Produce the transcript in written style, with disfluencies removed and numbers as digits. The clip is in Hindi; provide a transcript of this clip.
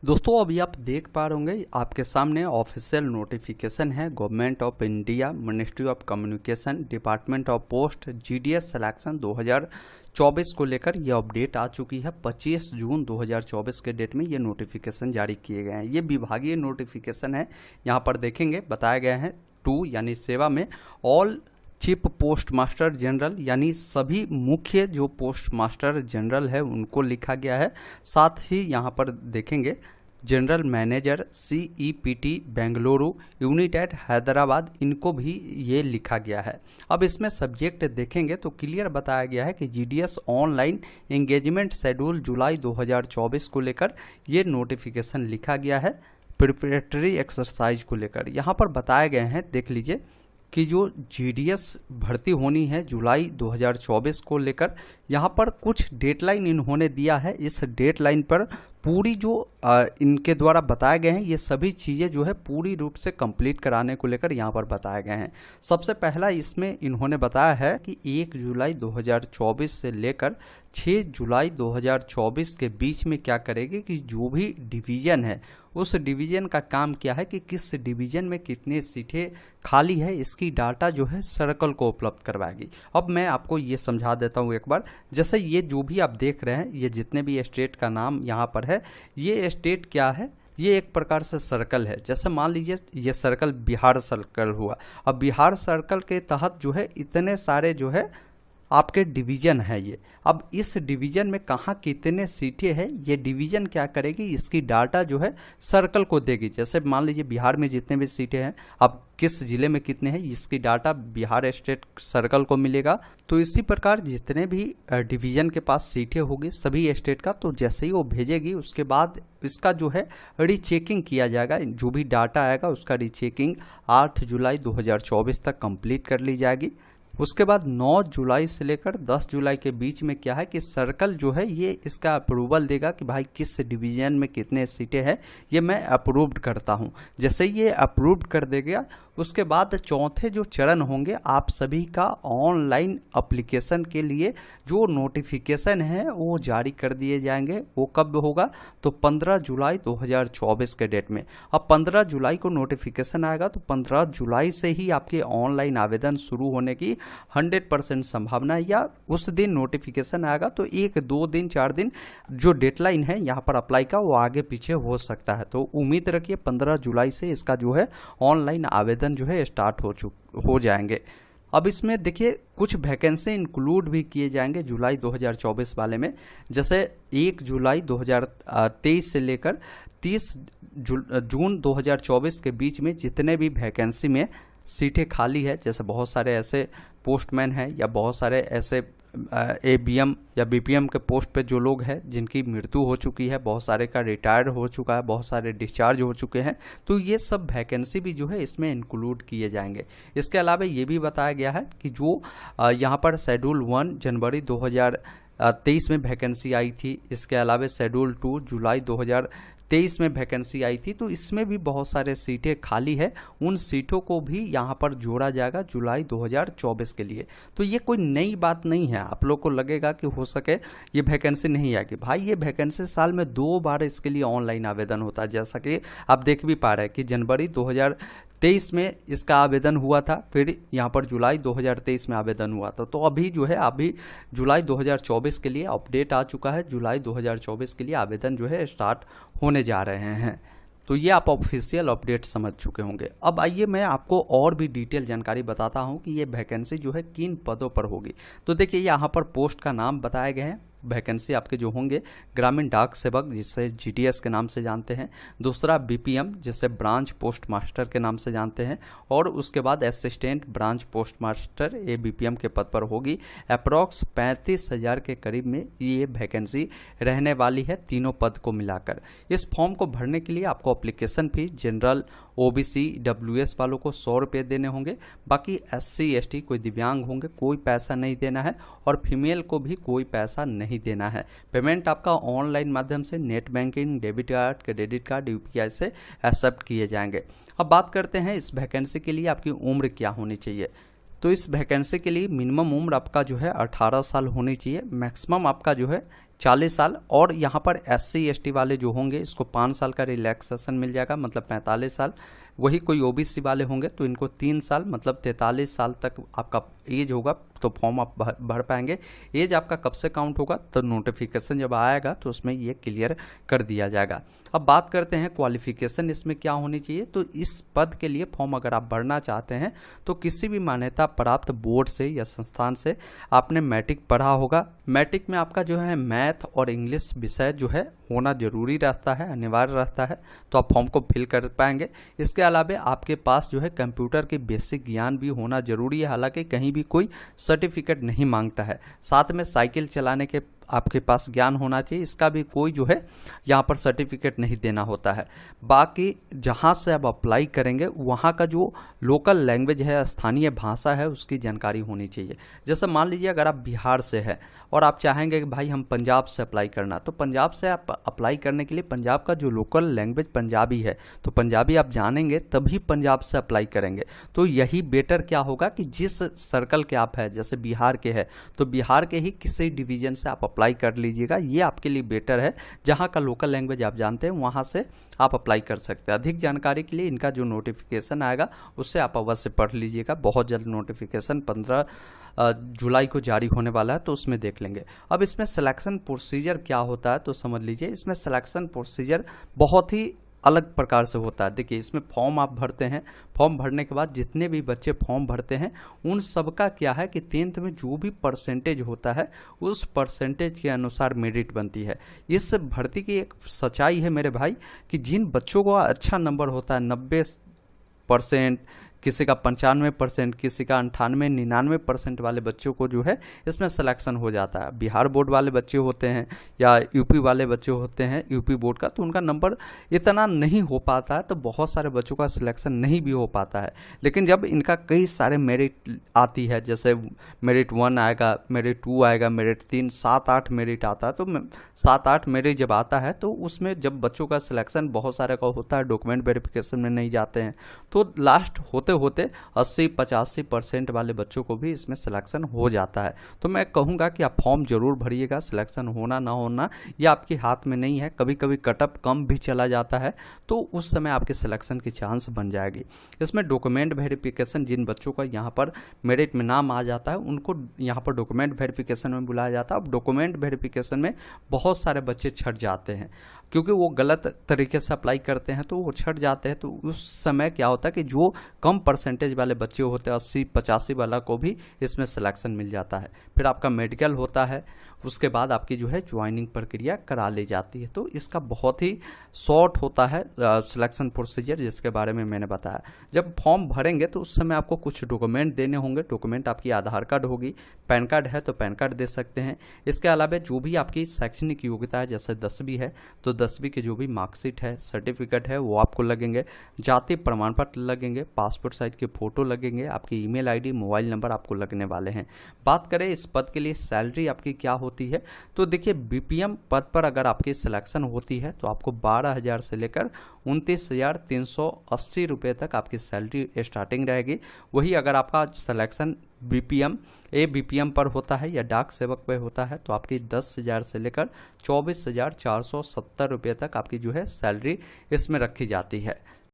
दोस्तों अभी आप देख पा रहे होंगे आपके सामने ऑफिशियल नोटिफिकेशन है। Government of India, ministry of communication, department of post, GDS selection 2024 को लेकर ये अपडेट आ चुकी है। 25 जून 2024 के डेट में ये नोटिफिकेशन जारी किए गए हैं। ये विभागीय नोटिफिकेशन है। यहाँ पर देखेंगे बताया गया है 2 यानी सेवा में all chief post master general यानी सभी मुख्य जो पोस्ट मास्टर जनरल है उनको लिखा गया है। साथ ही यहाँ पर देखेंगे general manager CEPT Bengaluru, unit at Hyderabad, इनको भी ये लिखा गया है। अब इसमें सब्जेक्ट देखेंगे तो क्लियर बताया गया है कि GDS ऑनलाइन एंगेजमेंट शेड्यूल जुलाई 2024 को लेकर ये नोटिफिकेशन लिखा गया है। प्रिपरेटरी एक्सरसाइज को लेकर यहाँ पर बताए गए हैं, देख लीजिए कि जो GDS भर्ती होनी है जुलाई 2024 को लेकर, यहाँ पर कुछ डेडलाइन इन्होंने दिया है। इस डेडलाइन पर पूरी जो इनके द्वारा बताए गए हैं ये सभी चीज़ें जो है पूरी रूप से कंप्लीट कराने को लेकर यहाँ पर बताए गए हैं। सबसे पहला इसमें इन्होंने बताया है कि 1 जुलाई 2024 से लेकर 6 जुलाई 2024 के बीच में क्या करेगी कि जो भी डिवीज़न है उस डिवीज़न का काम क्या है कि किस डिवीज़न में कितनी सीटें खाली है, इसकी डाटा जो है सर्कल को उपलब्ध करवाएगी। अब मैं आपको ये समझा देता हूँ एक बार। जैसे ये जो भी आप देख रहे हैं, ये जितने भी स्टेट का नाम यहाँ पर है, ये स्टेट क्या है, ये एक प्रकार से सर्कल है। जैसे मान लीजिए ये सर्कल बिहार सर्कल हुआ। अब बिहार सर्कल के तहत जो है इतने सारे जो है आपके डिवीज़न है ये। अब इस डिवीज़न में कहाँ कितने सीटें हैं ये डिवीज़न क्या करेगी, इसकी डाटा जो है सर्कल को देगी। जैसे मान लीजिए बिहार में जितने भी सीटें हैं, अब किस ज़िले में कितने हैं इसकी डाटा बिहार स्टेट सर्कल को मिलेगा। तो इसी प्रकार जितने भी डिवीज़न के पास सीटें होगी सभी स्टेट का, तो जैसे ही वो भेजेगी उसके बाद इसका जो है रीचेकिंग किया जाएगा। जो भी डाटा आएगा उसका रीचेकिंग 8 जुलाई 2024 तक कंप्लीट कर ली जाएगी। उसके बाद 9 जुलाई से लेकर 10 जुलाई के बीच में क्या है कि सर्कल जो है ये इसका अप्रूवल देगा कि भाई किस डिवीज़न में कितने सीटें हैं, ये मैं अप्रूव्ड करता हूँ। जैसे ये अप्रूव्ड कर देगा उसके बाद चौथे जो चरण होंगे आप सभी का ऑनलाइन एप्लीकेशन के लिए जो नोटिफिकेशन है वो जारी कर दिए जाएंगे। वो कब होगा तो 15 जुलाई 2024 के डेट में। अब 15 जुलाई को नोटिफिकेशन आएगा तो 15 जुलाई से ही आपके ऑनलाइन आवेदन शुरू होने की 100% संभावना है, या उस दिन नोटिफिकेशन आएगा तो 1, 2 दिन, 4 दिन जो डेडलाइन है यहाँ पर अप्लाई का वो आगे पीछे हो सकता है। तो उम्मीद रखिए 15 जुलाई से इसका जो है ऑनलाइन आवेदन जो है स्टार्ट हो जाएंगे। अब इसमें देखिए कुछ वैकेंसी इंक्लूड भी किए जाएंगे जुलाई 2024 वाले में। जैसे 1 जुलाई 2023 से लेकर 30 जून 2024 के बीच में जितने भी वैकेंसी में सीटें खाली है, जैसे बहुत सारे ऐसे पोस्टमैन हैं या बहुत सारे ऐसे ABM या BPM के पोस्ट पे जो लोग हैं जिनकी मृत्यु हो चुकी है, बहुत सारे का रिटायर्ड हो चुका है, बहुत सारे डिस्चार्ज हो चुके हैं, तो ये सब वैकेंसी भी जो है इसमें इंक्लूड किए जाएंगे। इसके अलावा ये भी बताया गया है कि जो यहाँ पर शेड्यूल 1 जनवरी 2023 में वैकेंसी आई थी, इसके अलावा शेड्यूल 2 जुलाई 2023 में वैकेंसी आई थी, तो इसमें भी बहुत सारे सीटें खाली है। उन सीटों को भी यहाँ पर जोड़ा जाएगा जुलाई 2024 के लिए। तो ये कोई नई बात नहीं है। आप लोग को लगेगा कि हो सके ये वैकेंसी नहीं आएगी, भाई ये वैकेंसी साल में 2 बार इसके लिए ऑनलाइन आवेदन होता है। जैसा कि आप देख भी पा रहे हैं कि जनवरी 2023 में इसका आवेदन हुआ था, फिर यहाँ पर जुलाई 2023 में आवेदन हुआ था। तो अभी जो है अभी जुलाई 2024 के लिए अपडेट आ चुका है। जुलाई 2024 के लिए आवेदन जो है स्टार्ट होने जा रहे हैं। तो ये आप ऑफिशियल अपडेट समझ चुके होंगे। अब आइए मैं आपको और भी डिटेल जानकारी बताता हूँ कि ये वैकेंसी जो है किन पदों पर होगी। तो देखिए यहाँ पर पोस्ट का नाम बताए गए हैं। वैकेंसी आपके जो होंगे ग्रामीण डाक सेवक जिसे GDS के नाम से जानते हैं, दूसरा BPM जिसे ब्रांच पोस्ट मास्टर के नाम से जानते हैं, और उसके बाद assistant branch post master BPM के पद पर होगी। अप्रॉक्स 35,000 के करीब में ये वैकेंसी रहने वाली है तीनों पद को मिलाकर। इस फॉर्म को भरने के लिए आपको application fee general OBC WS वालों को 100 रुपये देने होंगे। बाकी SC ST कोई दिव्यांग होंगे कोई पैसा नहीं देना है, और फीमेल को भी कोई पैसा नहीं देना है। पेमेंट आपका ऑनलाइन माध्यम से net banking, debit card, credit card, UPI से एक्सेप्ट किए जाएंगे। अब बात करते हैं इस वैकेंसी के लिए आपकी उम्र क्या होनी चाहिए। तो इस वैकेंसी के लिए मिनिमम उम्र आपका जो है 18 साल होनी चाहिए। मैक्सिमम आपका जो है 40 साल, और यहाँ पर SC ST वाले जो होंगे इसको 5 साल का रिलैक्सेशन मिल जाएगा, मतलब 45 साल। वही कोई OBC वाले होंगे तो इनको 3 साल मतलब 43 साल तक आपका एज होगा तो फॉर्म आप भर पाएंगे। एज आपका कब से काउंट होगा, तो नोटिफिकेशन जब आएगा तो उसमें ये क्लियर कर दिया जाएगा। अब बात करते हैं क्वालिफिकेशन इसमें क्या होनी चाहिए। तो इस पद के लिए फॉर्म अगर आप भरना चाहते हैं तो किसी भी मान्यता प्राप्त बोर्ड से या संस्थान से आपने मैट्रिक पढ़ा होगा। मैट्रिक में आपका जो है मैथ और इंग्लिश विषय जो है होना जरूरी रहता है, अनिवार्य रहता है, तो आप फॉर्म को फिल कर पाएंगे। इसके अलावा आपके पास जो है कंप्यूटर के बेसिक ज्ञान भी होना जरूरी है, हालांकि कहीं भी कोई सर्टिफिकेट नहीं मांगता है। साथ में साइकिल चलाने के आपके पास ज्ञान होना चाहिए, इसका भी कोई जो है यहाँ पर सर्टिफिकेट नहीं देना होता है। बाकी जहाँ से आप अप्लाई करेंगे वहाँ का जो लोकल लैंग्वेज है, स्थानीय भाषा है, उसकी जानकारी होनी चाहिए। जैसे मान लीजिए अगर आप बिहार से है और आप चाहेंगे कि भाई हम पंजाब से अप्लाई करना, तो पंजाब से आप अप्लाई करने के लिए पंजाब का जो लोकल लैंग्वेज पंजाबी है, तो पंजाबी आप जानेंगे तभी पंजाब से अप्लाई करेंगे। तो यही बेटर क्या होगा कि जिस सर्कल के आप है, जैसे बिहार के है तो बिहार के ही किसी डिवीजन से आप अप्लाई कर लीजिएगा, ये आपके लिए बेटर है। जहाँ का लोकल लैंग्वेज आप जानते हैं वहाँ से आप अप्लाई कर सकते हैं। अधिक जानकारी के लिए इनका जो नोटिफिकेशन आएगा उससे आप अवश्य पढ़ लीजिएगा। बहुत जल्द नोटिफिकेशन 15 जुलाई को जारी होने वाला है, तो उसमें देख लेंगे। अब इसमें सिलेक्शन प्रोसीजर क्या होता है तो समझ लीजिए। इसमें सिलेक्शन प्रोसीजर बहुत ही अलग प्रकार से होता है। देखिए इसमें फॉर्म आप भरते हैं, फॉर्म भरने के बाद जितने भी बच्चे फॉर्म भरते हैं उन सबका क्या है कि 10th में जो भी परसेंटेज होता है उस परसेंटेज के अनुसार मेरिट बनती है। इस भर्ती की एक सच्चाई है मेरे भाई कि जिन बच्चों को अच्छा नंबर होता है 90%, किसी का 95%, किसी का 98, 99% वाले बच्चों को जो है इसमें सिलेक्शन हो जाता है। बिहार बोर्ड वाले बच्चे होते हैं या यूपी वाले बच्चे होते हैं यूपी बोर्ड का, तो उनका नंबर इतना नहीं हो पाता है, तो बहुत सारे बच्चों का सिलेक्शन नहीं भी हो पाता है। लेकिन जब इनका कई सारे मेरिट आती है, जैसे मेरिट 1 आएगा, मेरिट 2 आएगा, मेरिट 3, 7-8 मेरिट आता है, तो 7-8 मेरिट जब आता है तो उसमें जब बच्चों का सिलेक्शन बहुत सारे का होता है, डॉक्यूमेंट वेरिफिकेशन में नहीं जाते हैं, तो लास्ट होते 80-85% वाले बच्चों को भी इसमें सिलेक्शन हो जाता है। तो मैं कहूँगा कि आप फॉर्म जरूर भरिएगा। सिलेक्शन होना ना होना ये आपके हाथ में नहीं है। कभी कभी कटअप कम भी चला जाता है तो उस समय आपके सिलेक्शन की चांस बन जाएगी। इसमें डॉक्यूमेंट वेरिफिकेशन, जिन बच्चों का यहाँ पर मेरिट में नाम आ जाता है उनको यहाँ पर डॉक्यूमेंट वेरिफिकेशन में बुलाया जाता है। अब डॉक्यूमेंट वेरिफिकेशन में बहुत सारे बच्चे छट जाते हैं क्योंकि वो गलत तरीके से अप्लाई करते हैं, तो वो छट जाते हैं। तो उस समय क्या होता है कि जो कम परसेंटेज वाले बच्चे होते हैं 80-85 वाला को भी इसमें सिलेक्शन मिल जाता है। फिर आपका मेडिकल होता है, उसके बाद आपकी जो है ज्वाइनिंग प्रक्रिया करा ली जाती है। तो इसका बहुत ही शॉर्ट होता है सिलेक्शन प्रोसीजर, जिसके बारे में मैंने बताया। जब फॉर्म भरेंगे तो उस समय आपको कुछ डॉक्यूमेंट देने होंगे। डॉक्यूमेंट आपकी आधार कार्ड होगी, पैन कार्ड है तो पैन कार्ड दे सकते हैं। इसके अलावा जो भी आपकी शैक्षणिक योग्यता है, जैसे 10वीं है तो 10वीं की जो भी मार्कशीट है, सर्टिफिकेट है, वो आपको लगेंगे। जाति प्रमाण पत्र लगेंगे, पासपोर्ट साइज के फोटो लगेंगे, आपकी ईमेल आईडी, मोबाइल नंबर आपको लगने वाले हैं। बात करें इस पद के लिए सैलरी आपकी क्या होती है, तो देखिए बीपीएम पद पर अगर आपकी सिलेक्शन होती है तो आपको 12,000 से लेकर 29,380 रुपये तक आपकी सैलरी स्टार्टिंग रहेगी। वही अगर आपका सिलेक्शन बीपीएम पर होता है या डाक सेवक पे होता है तो आपकी 10,000 से लेकर 24,470 रुपये तक आपकी जो है सैलरी इसमें रखी जाती है।